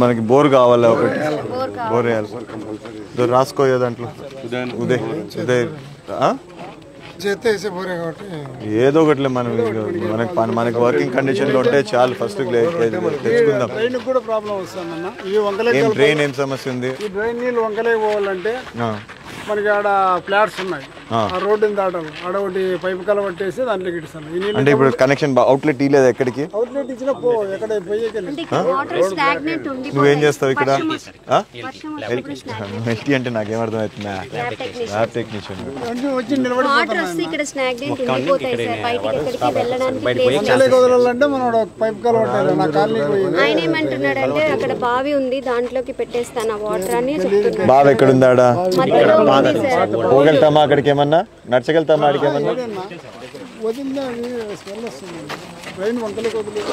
మనకి బోర్ కావాలి ఒకటి బోర్ వేయాలి రాసుకోయే దాంట్లో ఉదయ్ ఉదయ్ ఏదో ఒకటి మనకి వర్కింగ్ కండిషన్ లో ఉంటే చాలు ఫస్ట్ తెచ్చుకుందాం. ట్రైన్ ఏం సమస్య ఉంది? నీళ్ళు వంకలేకి పోవాలంటే మనకి ఆడ ఫ్లాట్స్ ఉన్నాయి, రోడ్డుని దాటాలి, ఆడ ఒకటి పైపు కల పట్టేసి దాంట్లో ఇస్తాను. అంటే ఇప్పుడు కనెక్షన్ అవుట్లెట్ ఇలేదు ఎక్కడికి? అవుట్లెట్ ఇచ్చిన ఎక్కడ నువ్వేం చేస్తావు ఇక్కడ? ఎస్టీ అంటే నాకేం అర్థం అవుతుందా? ల్యాబ్ టెక్నీషియన్ వదలాలంటే మనం పైపు కల పట్టాలి. నా కాలనీ ఆయన ఏమంటున్నాడంటే అక్కడ బావి ఉంది దాంట్లోకి పెట్టేస్తాను ఆ వాటర్ అని చెప్తున్నాడు. బావి ఎక్కడ ఉందాడా? పోగలుగుతామా అక్కడికి? ఏమన్నా నడచగలుగుతామా అక్కడికి? ఏమన్నా వదిలినా స్మెల్ వస్తుంది. ట్రైన్ వంకలకి వదిలేదు.